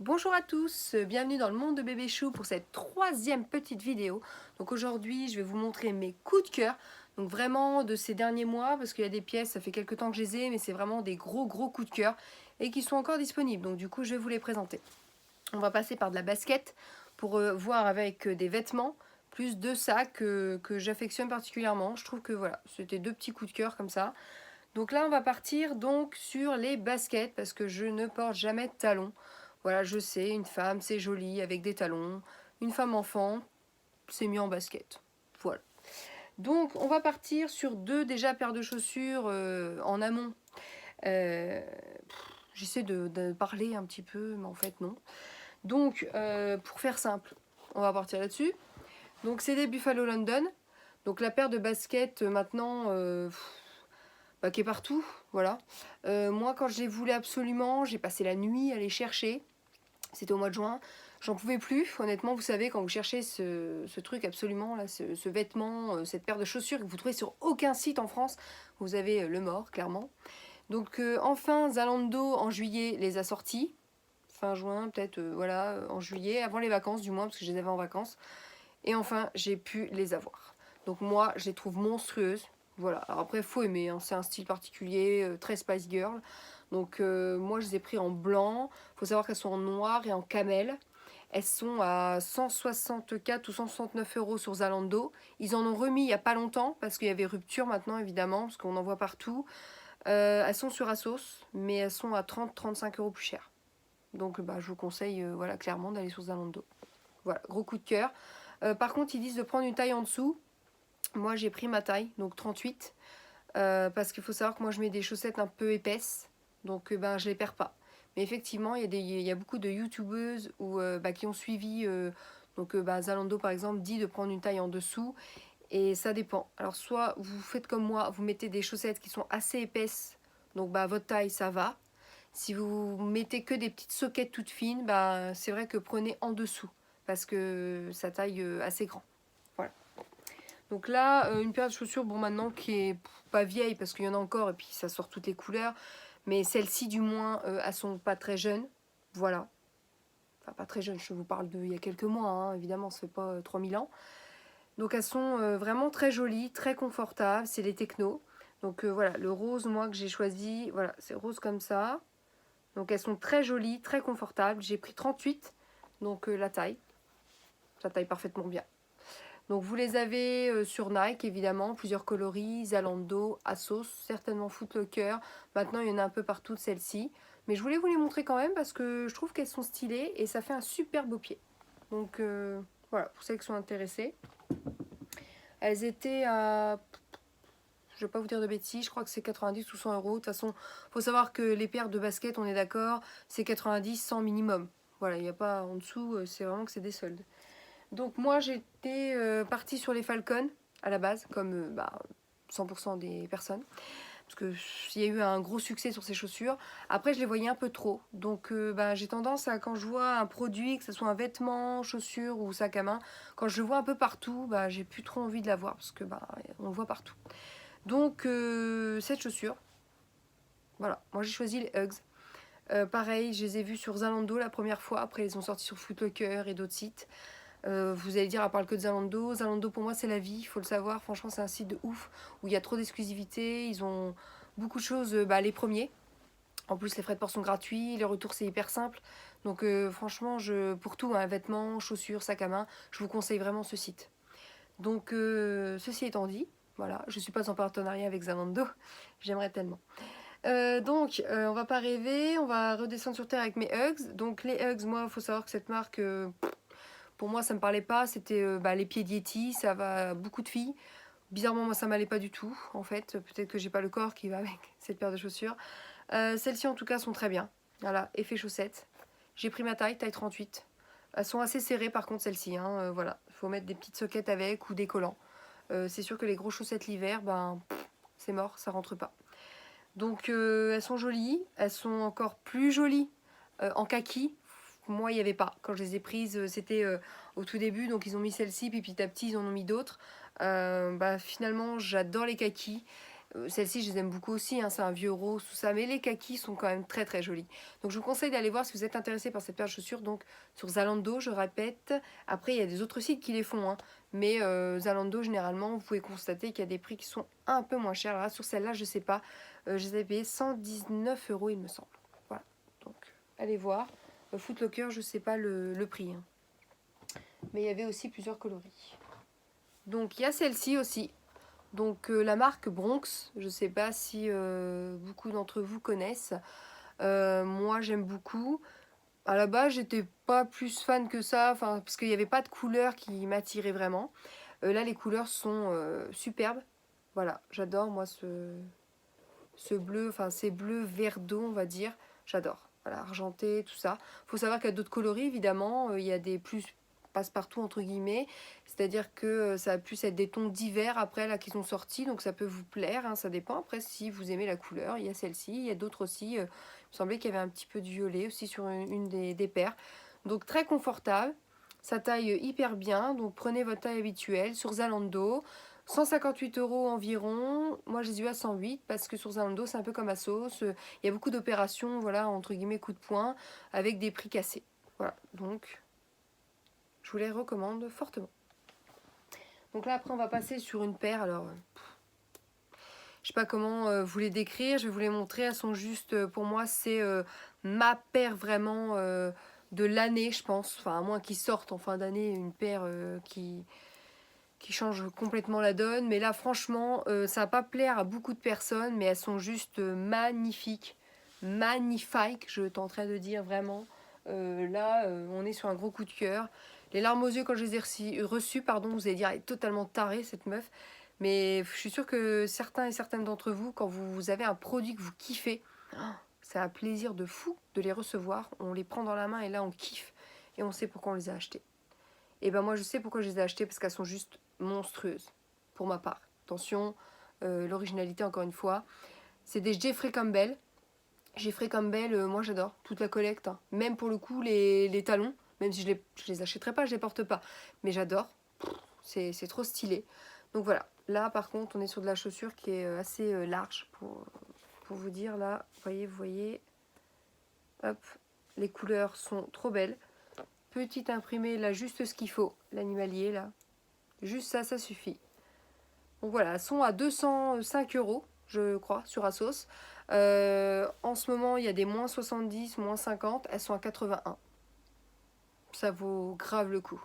Bonjour à tous, bienvenue dans le monde de Bébé Chou pour cette troisième petite vidéo. Donc aujourd'hui, je vais vous montrer mes coups de cœur. Donc vraiment de ces derniers mois, parce qu'il y a des pièces, ça fait quelques temps que je les ai, mais c'est vraiment des gros coups de cœur et qui sont encore disponibles. Donc du coup, je vais vous les présenter. On va passer par de la basket pour voir avec des vêtements, plus deux sacs que j'affectionne particulièrement. Je trouve que voilà, c'était deux petits coups de cœur comme ça. Donc là, on va partir donc sur les baskets parce que je ne porte jamais de talons. Voilà, je sais, une femme, c'est joli avec des talons. Une femme enfant, c'est mieux en basket. Voilà. Donc, on va partir sur deux déjà paires de chaussures en amont. Euh, J'essaie de parler un petit peu, mais en fait non. Donc, pour faire simple, on va partir là-dessus. Donc, c'est des Buffalo London. Donc, la paire de baskets maintenant, bah, qui est partout, voilà. Moi, quand je les voulais absolument, j'ai passé la nuit à les chercher. C'était au mois de juin. J'en pouvais plus, honnêtement, vous savez, quand vous cherchez ce truc absolument, là, ce vêtement, cette paire de chaussures que vous trouvez sur aucun site en France, vous avez le mort, clairement. Donc enfin, Zalando en juillet les a sortis. Fin juin, peut-être, voilà, en juillet, avant les vacances du moins, parce que je les avais en vacances. Et enfin, j'ai pu les avoir. Donc moi, je les trouve monstrueuses. Voilà. Alors après, faut aimer, hein. C'est un style particulier, très Spice Girl. Donc moi, je les ai pris en blanc. Faut savoir qu'elles sont en noir et en camel. Elles sont à 164 ou 169 euros sur Zalando. Ils en ont remis il n'y a pas longtemps parce qu'il y avait rupture maintenant, évidemment, parce qu'on en voit partout. Elles sont sur Asos, mais elles sont à 30-35 euros plus cher. Donc bah, je vous conseille voilà, clairement d'aller sur Zalando. Voilà, gros coup de cœur. Par contre, ils disent de prendre une taille en dessous. Moi, j'ai pris ma taille, donc 38. Parce qu'il faut savoir que moi, je mets des chaussettes un peu épaisses. Donc, ben, je les perds pas. Mais effectivement, il y a beaucoup de youtubeuses qui ont suivi. Donc, Zalando, par exemple, dit de prendre une taille en dessous. Et ça dépend. Alors, soit vous faites comme moi, vous mettez des chaussettes qui sont assez épaisses. Donc, bah, votre taille, ça va. Si vous mettez que des petites soquettes toutes fines, bah, c'est vrai que prenez en dessous. Parce que ça taille assez grand. Voilà. Donc là, une paire de chaussures, bon maintenant qui est pas vieille parce qu'il y en a encore et puis ça sort toutes les couleurs. Mais celles-ci du moins, elles sont pas très jeunes. Voilà. Enfin pas très jeunes, je vous parle d'il y a quelques mois, hein, évidemment, ça fait pas 3000 ans. Donc elles sont vraiment très jolies, très confortables, c'est les techno. Donc voilà, le rose moi que j'ai choisi, voilà, c'est rose comme ça. Donc elles sont très jolies, très confortables. J'ai pris 38, donc la taille. Ça taille parfaitement bien. Donc vous les avez sur Nike évidemment, plusieurs coloris, Zalando, Asos, certainement Footlocker. Maintenant il y en a un peu partout de celles-ci. Mais je voulais vous les montrer quand même parce que je trouve qu'elles sont stylées et ça fait un super beau pied. Donc voilà, pour celles qui sont intéressées. Elles étaient à... Je ne vais pas vous dire de bêtises, je crois que c'est 90 ou 100 euros. De toute façon, il faut savoir que les paires de baskets, on est d'accord, c'est 90, 100 minimum. Voilà, il n'y a pas en dessous, c'est vraiment que c'est des soldes. Donc moi j'étais partie sur les Falcons à la base, comme 100% des personnes, parce qu'il y a eu un gros succès sur ces chaussures. Après je les voyais un peu trop, donc j'ai tendance à quand je vois un produit, que ce soit un vêtement, chaussure ou sac à main, quand je le vois un peu partout, j'ai plus trop envie de l'avoir parce que on le voit partout. Donc cette chaussure, voilà, moi j'ai choisi les Uggs. Pareil, je les ai vus sur Zalando la première fois, après ils ont sorti sur Footlocker et d'autres sites. Vous allez dire, elle parle que de Zalando. Zalando, pour moi, c'est la vie, il faut le savoir. Franchement, c'est un site de ouf où il y a trop d'exclusivité. Ils ont beaucoup de choses, les premiers. En plus, les frais de port sont gratuits. Les retours, c'est hyper simple. Donc, franchement, pour tout, hein, vêtements, chaussures, sac à main, je vous conseille vraiment ce site. Donc, ceci étant dit, voilà, je ne suis pas en partenariat avec Zalando. J'aimerais tellement. On va pas rêver. On va redescendre sur terre avec mes Uggs. Donc, les Uggs, moi, il faut savoir que cette marque. Pour moi, ça me parlait pas. C'était les pieds Yeti, ça va à beaucoup de filles. Bizarrement, moi, ça m'allait pas du tout. En fait, peut-être que j'ai pas le corps qui va avec cette paire de chaussures. Celles-ci, en tout cas, sont très bien. Voilà, effet chaussettes. J'ai pris ma taille, taille 38. Elles sont assez serrées, par contre, celles-ci. Hein. Voilà, il faut mettre des petites soquettes avec ou des collants. C'est sûr que les grosses chaussettes l'hiver, c'est mort, ça rentre pas. Donc, elles sont jolies. Elles sont encore plus jolies en kaki. Moi, il n'y avait pas. Quand je les ai prises, c'était au tout début. Donc, ils ont mis celle-ci, puis petit à petit, ils en ont mis d'autres. Finalement, j'adore les kakis. Celles-ci, je les aime beaucoup aussi, hein, c'est un vieux rose, tout ça. Mais les kakis sont quand même très très jolis. Donc je vous conseille d'aller voir si vous êtes intéressé par cette paire de chaussures. Donc sur Zalando, je répète. Après, il y a des autres sites qui les font. Hein. Mais Zalando, généralement, vous pouvez constater qu'il y a des prix qui sont un peu moins chers. Alors là, sur celle-là, je sais pas. Je les ai payés 119 €, il me semble. Voilà. Donc, allez voir. Footlocker, je sais pas le prix. Hein. Mais il y avait aussi plusieurs coloris. Donc, il y a celle-ci aussi. Donc la marque Bronx, je ne sais pas si beaucoup d'entre vous connaissent. Moi j'aime beaucoup. À la base j'étais pas plus fan que ça, parce qu'il n'y avait pas de couleur qui m'attirait vraiment. Là les couleurs sont superbes. Voilà, j'adore moi ce bleu, enfin ces bleus vert d'eau on va dire. J'adore. Voilà, argenté, tout ça. Faut savoir qu'il y a d'autres coloris évidemment. Il y a des plus passe-partout entre guillemets, c'est-à-dire que ça va plus être des tons divers après là qui sont sortis, donc ça peut vous plaire, hein, ça dépend après si vous aimez la couleur. Il y a celle-ci, il y a d'autres aussi, il me semblait qu'il y avait un petit peu de violet aussi sur une des paires, donc très confortable, ça taille hyper bien, donc prenez votre taille habituelle sur Zalando. 158 € environ, moi je les ai eu à 108 parce que sur Zalando c'est un peu comme à sauce, il y a beaucoup d'opérations, voilà, entre guillemets coup de poing, avec des prix cassés. Voilà, donc je vous les recommande fortement. Donc là après on va passer sur une paire. Alors je sais pas comment vous les décrire, je vais vous les montrer. Elles sont juste, pour moi c'est ma paire vraiment de l'année je pense. Enfin à moins qu'ils sortent en fin d'année une paire qui change complètement la donne. Mais là franchement ça va pas plaire à beaucoup de personnes, mais elles sont juste magnifiques. Magnifiques, je tenterai de dire vraiment. Là on est sur un gros coup de cœur. Les larmes aux yeux quand je les ai reçues, pardon, vous allez dire elle est totalement tarée cette meuf. Mais je suis sûre que certains et certaines d'entre vous, quand vous avez un produit que vous kiffez, c'est un plaisir de fou de les recevoir. On les prend dans la main et là on kiffe. Et on sait pourquoi on les a achetés. Et ben moi je sais pourquoi je les ai achetées, parce qu'elles sont juste monstrueuses, pour ma part. Attention, l'originalité encore une fois. C'est des Jeffrey Campbell. Jeffrey Campbell, moi j'adore, toute la collecte. Hein. Même pour le coup, les talons, même si je les achèterai pas, je les porte pas. Mais j'adore, c'est trop stylé. Donc voilà, là par contre, on est sur de la chaussure qui est assez large, pour vous dire. Là, vous voyez, hop, les couleurs sont trop belles. Petit imprimé, là, juste ce qu'il faut, l'animalier, là. Juste ça, ça suffit. Donc voilà, elles sont à 205 €, je crois, sur Asos. En ce moment, il y a des moins 70, moins 50. Elles sont à 81. Ça vaut grave le coup.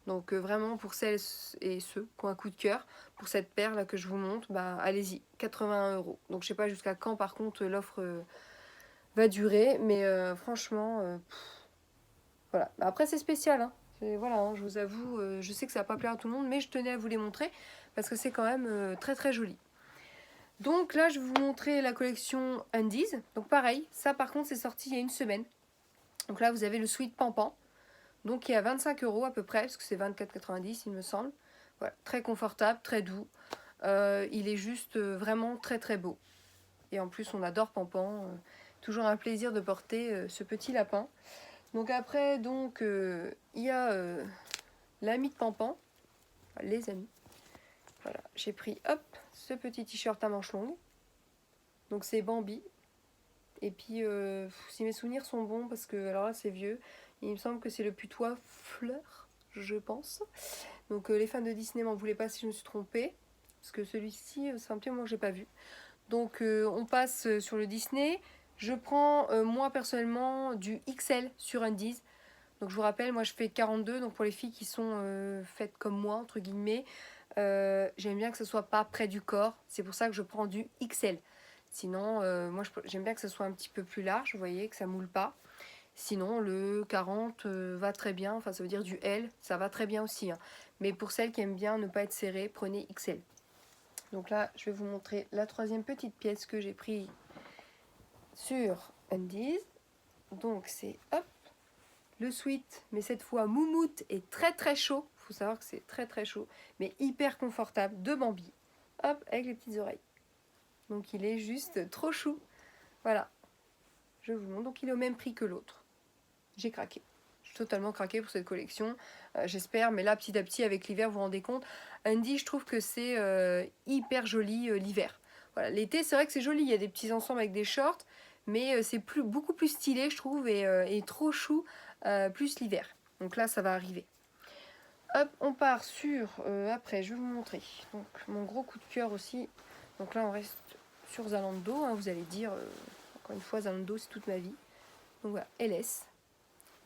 Donc vraiment, pour celles et ceux qui ont un coup de cœur, pour cette paire là que je vous montre, bah allez-y, 81 €. Donc je sais pas jusqu'à quand par contre l'offre va durer, mais franchement, voilà. Après c'est spécial, hein. Voilà, hein, je vous avoue, je sais que ça va pas plaire à tout le monde, mais je tenais à vous les montrer parce que c'est quand même très très joli. Donc là, je vais vous montrer la collection Undies. Donc pareil, ça par contre, c'est sorti il y a une semaine. Donc là, vous avez le Sweat Pampan. Donc qui est à 25 € à peu près, parce que c'est 24,90 il me semble. Voilà, très confortable, très doux. Il est juste vraiment très très beau. Et en plus, on adore Pampan. Toujours un plaisir de porter ce petit lapin. Donc après, donc il y a l'ami de Pampan, enfin, les amis. Voilà, j'ai pris hop ce petit t-shirt à manches longues. Donc c'est Bambi. Et puis si mes souvenirs sont bons, parce que alors là c'est vieux, il me semble que c'est le putois fleur, je pense. Donc les fans de Disney m'en voulaient pas si je me suis trompée, parce que celui-ci c'est un petit moment que j'ai pas vu. Donc on passe sur le Disney. Je prends moi personnellement du XL sur Undies. Donc je vous rappelle, moi je fais 42, donc pour les filles qui sont faites comme moi, entre guillemets, j'aime bien que ce soit pas près du corps, c'est pour ça que je prends du XL. Sinon, moi j'aime bien que ce soit un petit peu plus large, vous voyez, que ça moule pas. Sinon, le 40 va très bien, enfin ça veut dire du L, ça va très bien aussi. Hein. Mais pour celles qui aiment bien ne pas être serrées, prenez XL. Donc là, je vais vous montrer la troisième petite pièce que j'ai prise sur Undies. Donc c'est hop, le sweat, mais cette fois moumoute et très très chaud. Il faut savoir que c'est très très chaud, mais hyper confortable, de Bambi. Hop, avec les petites oreilles. Donc il est juste trop chou. Voilà, je vous montre. Donc il est au même prix que l'autre. J'ai craqué. Je suis totalement craqué pour cette collection. J'espère, mais là petit à petit avec l'hiver, vous vous rendez compte. Andy, je trouve que c'est hyper joli l'hiver. Voilà, l'été, c'est vrai que c'est joli, il y a des petits ensembles avec des shorts, mais c'est beaucoup plus stylé, je trouve, et trop chou, plus l'hiver. Donc là, ça va arriver. Hop, on part sur... après, je vais vous montrer. Donc, mon gros coup de cœur aussi. Donc là, on reste sur Zalando. Hein, vous allez dire, encore une fois, Zalando, c'est toute ma vie. Donc voilà, LS.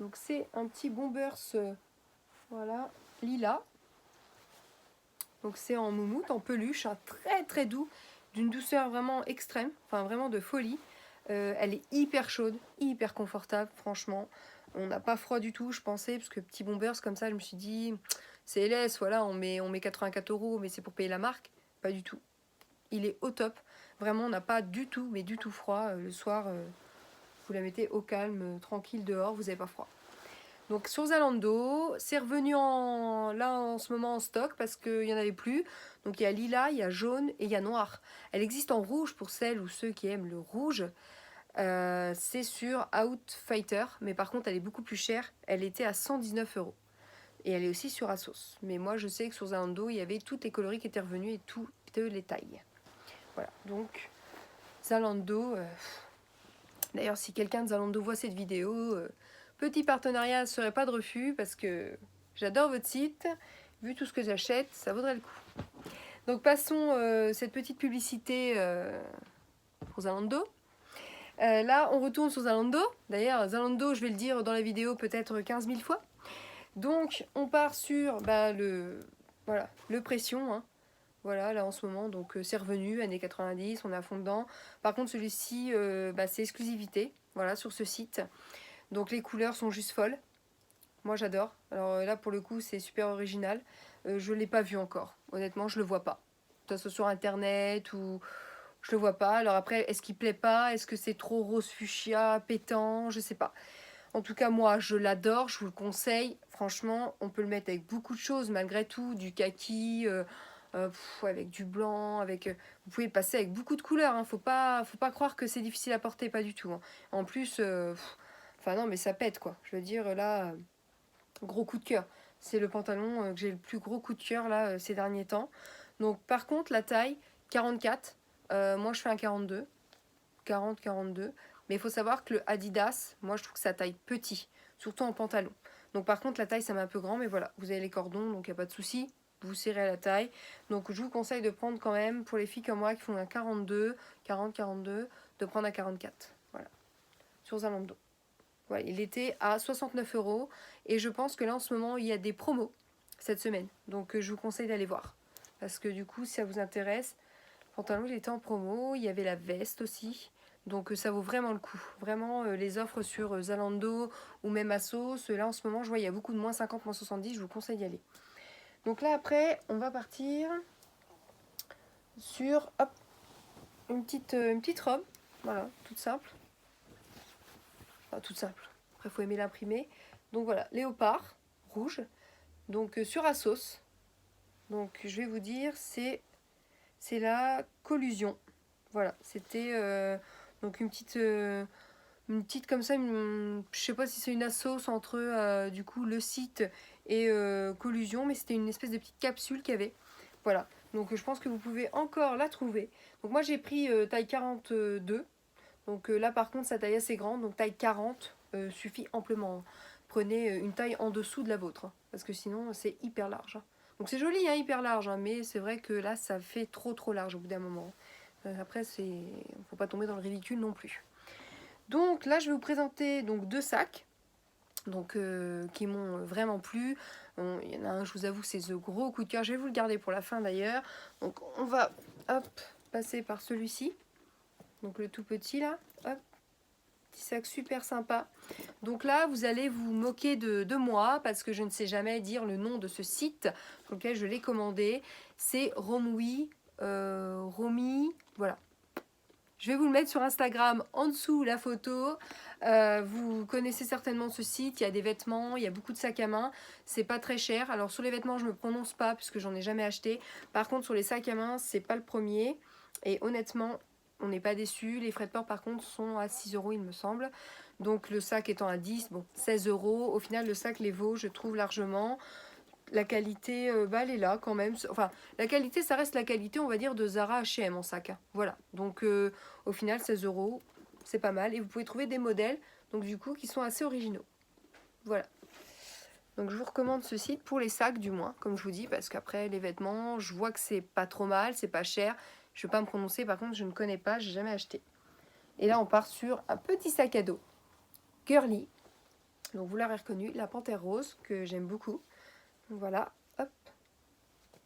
Donc c'est un petit Bombers, voilà, lilas. Donc c'est en moumoute, en peluche, hein, très très doux, d'une douceur vraiment extrême, enfin vraiment de folie. Elle est hyper chaude, hyper confortable, franchement. On n'a pas froid du tout, je pensais, parce que petit Bombers comme ça, je me suis dit, c'est LS, voilà, on met 84 €, mais c'est pour payer la marque. Pas du tout. Il est au top. Vraiment, on n'a pas du tout, mais du tout froid. Le soir, vous la mettez au calme, tranquille dehors, vous n'avez pas froid. Donc sur Zalando, c'est revenu là en ce moment en stock parce qu'il n'y en avait plus. Donc il y a lilas, il y a jaune et il y a noir. Elle existe en rouge pour celles ou ceux qui aiment le rouge. C'est sur Outfitter, mais par contre elle est beaucoup plus chère. Elle était à 119 €. Et elle est aussi sur Asos. Mais moi je sais que sur Zalando, il y avait toutes les coloris qui étaient revenus et toutes les tailles. Voilà, donc Zalando. D'ailleurs, si quelqu'un de Zalando voit cette vidéo, petit partenariat ne serait pas de refus parce que j'adore votre site. Vu tout ce que j'achète, ça vaudrait le coup. Donc passons cette petite publicité pour Zalando. Là, on retourne sur Zalando. D'ailleurs, Zalando, je vais le dire dans la vidéo peut-être 15 000 fois. Donc, on part sur le pression. Hein. Voilà, là en ce moment, donc c'est revenu, années 90, on est à fond dedans. Par contre, celui-ci, c'est exclusivité, voilà, sur ce site. Donc les couleurs sont juste folles. Moi, j'adore. Alors là, pour le coup, c'est super original. Je ne l'ai pas vu encore. Honnêtement, je le vois pas. Que ce soit sur Internet ou... Je le vois pas. Alors après, est-ce qu'il plaît pas? Est-ce que c'est trop rose fuchsia, pétant? Je sais pas. En tout cas, moi, je l'adore. Je vous le conseille. Franchement, on peut le mettre avec beaucoup de choses, malgré tout. Du kaki... avec du blanc, vous pouvez le passer avec beaucoup de couleurs, hein. Faut pas croire que c'est difficile à porter, pas du tout. Hein. En plus, enfin non, mais ça pète quoi. Je veux dire là, gros coup de cœur. C'est le pantalon que j'ai le plus gros coup de cœur là ces derniers temps. Donc par contre la taille 44, moi je fais un 42, 40-42. Mais il faut savoir que le Adidas, moi je trouve que ça taille petit, surtout en pantalon. Donc par contre la taille ça met un peu grand, mais voilà, vous avez les cordons, donc il n'y a pas de souci. Vous serrez à la taille. Donc je vous conseille de prendre quand même, pour les filles comme moi qui font un 42, 40-42, de prendre un 44. Voilà, sur Zalando. Voilà, il était à 69 € et je pense que là en ce moment il y a des promos cette semaine. Donc je vous conseille d'aller voir. Parce que du coup, si ça vous intéresse, le pantalon il était en promo, il y avait la veste aussi. Donc ça vaut vraiment le coup. Vraiment, les offres sur Zalando ou même Asos, là en ce moment, je vois il y a beaucoup de moins 50, moins 70, je vous conseille d'y aller. Donc là après, on va partir sur une petite robe. Voilà, toute simple. Enfin, toute simple. Après, il faut aimer l'imprimer. Donc voilà, léopard, rouge. Donc sur Asos. Donc je vais vous dire, c'est la collusion. Voilà, c'était donc une petite comme ça, je sais pas si c'est une assos entre du coup le site et collusion, mais c'était une espèce de petite capsule qu'il y avait. Voilà, donc je pense que vous pouvez encore la trouver. Donc moi j'ai pris taille 42, donc là par contre sa taille assez grande, donc taille 40 suffit amplement. Prenez une taille en dessous de la vôtre, hein, parce que sinon c'est hyper large. Hein. Donc c'est joli, hein, hyper large, hein, mais c'est vrai que là ça fait trop large au bout d'un moment. Après, faut pas tomber dans le ridicule non plus. Donc là, je vais vous présenter donc deux sacs donc, qui m'ont vraiment plu. Il y en a un, je vous avoue, c'est ce gros coup de cœur. Je vais vous le garder pour la fin d'ailleurs. Donc on va passer par celui-ci. Donc le tout petit là. Hop. Petit sac super sympa. Donc là, vous allez vous moquer de moi parce que je ne sais jamais dire le nom de ce site sur lequel je l'ai commandé. C'est Romi. Voilà. Je vais vous le mettre sur Instagram en dessous la photo. Vous connaissez certainement ce site. Il y a des vêtements, il y a beaucoup de sacs à main. C'est pas très cher. Alors sur les vêtements, je me prononce pas puisque j'en ai jamais acheté. Par contre, sur les sacs à main, c'est pas le premier. Et honnêtement, on n'est pas déçu. Les frais de port, par contre, sont à 6 € il me semble. Donc le sac étant à 10, bon, 16 €. Au final, le sac les vaut, je trouve largement. La qualité, bah, elle est là quand même. Enfin, la qualité, ça reste la qualité, on va dire, de Zara H&M en sac, hein. Voilà, donc au final, 16 €, c'est pas mal. Et vous pouvez trouver des modèles, donc du coup, qui sont assez originaux. Voilà. Donc je vous recommande ce site pour les sacs du moins, comme je vous dis, parce qu'après les vêtements, je vois que c'est pas trop mal, c'est pas cher. Je vais pas me prononcer, par contre je ne connais pas, j'ai jamais acheté. Et là on part sur un petit sac à dos girly. Donc vous l'avez reconnu, la panthère rose que j'aime beaucoup. Donc voilà, hop,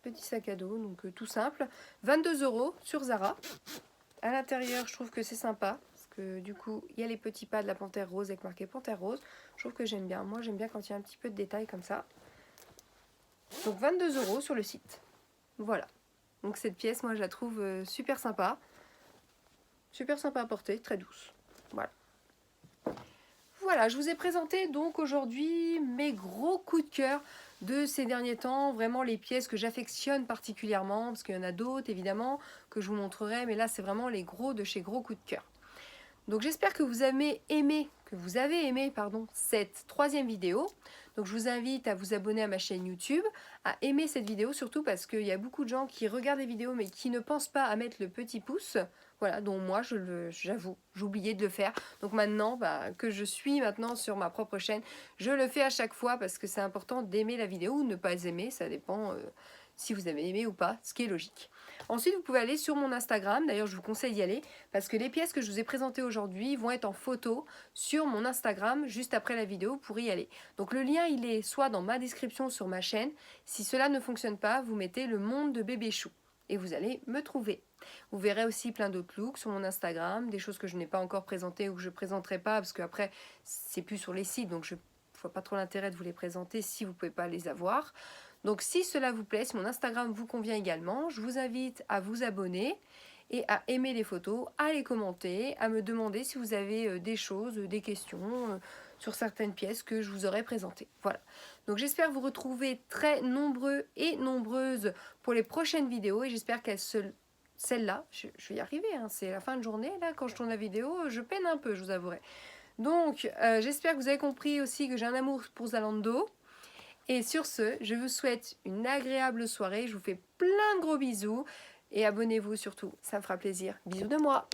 petit sac à dos, donc tout simple. 22 € sur Zara. À l'intérieur, je trouve que c'est sympa. Parce que du coup, il y a les petits pas de la panthère rose avec marqué panthère rose. Je trouve que j'aime bien. Moi, j'aime bien quand il y a un petit peu de détails comme ça. Donc 22 € sur le site. Voilà. Donc cette pièce, moi, je la trouve super sympa. Super sympa à porter, très douce. Voilà. Voilà, je vous ai présenté donc aujourd'hui mes gros coups de cœur de ces derniers temps, vraiment les pièces que j'affectionne particulièrement, parce qu'il y en a d'autres évidemment que je vous montrerai, mais là c'est vraiment les gros de chez gros coups de cœur. Donc j'espère que vous avez aimé, cette troisième vidéo. Donc je vous invite à vous abonner à ma chaîne YouTube, à aimer cette vidéo surtout parce qu'il y a beaucoup de gens qui regardent les vidéos mais qui ne pensent pas à mettre le petit pouce. Voilà, donc moi j'avoue, j'oubliais de le faire. Donc maintenant que je suis maintenant sur ma propre chaîne, je le fais à chaque fois parce que c'est important d'aimer la vidéo ou ne pas aimer, ça dépend si vous avez aimé ou pas, ce qui est logique. Ensuite, vous pouvez aller sur mon Instagram, d'ailleurs je vous conseille d'y aller, parce que les pièces que je vous ai présentées aujourd'hui vont être en photo sur mon Instagram juste après la vidéo pour y aller. Donc le lien il est soit dans ma description sur ma chaîne, si cela ne fonctionne pas, vous mettez le monde de bébé chou et vous allez me trouver. Vous verrez aussi plein d'autres looks sur mon Instagram, des choses que je n'ai pas encore présentées ou que je ne présenterai pas, parce qu'après c'est plus sur les sites, donc je ne vois pas trop l'intérêt de vous les présenter si vous ne pouvez pas les avoir. Donc si cela vous plaît, si mon Instagram vous convient également, je vous invite à vous abonner et à aimer les photos, à les commenter, à me demander si vous avez des choses, des questions sur certaines pièces que je vous aurais présentées. Voilà. Donc j'espère vous retrouver très nombreux et nombreuses pour les prochaines vidéos et j'espère celle-là, je vais y arriver, hein, c'est la fin de journée, là, quand je tourne la vidéo, je peine un peu, je vous avouerai. Donc j'espère que vous avez compris aussi que j'ai un amour pour Zalando. Et sur ce, je vous souhaite une agréable soirée. Je vous fais plein de gros bisous. Et abonnez-vous surtout, ça me fera plaisir. Bisous de moi.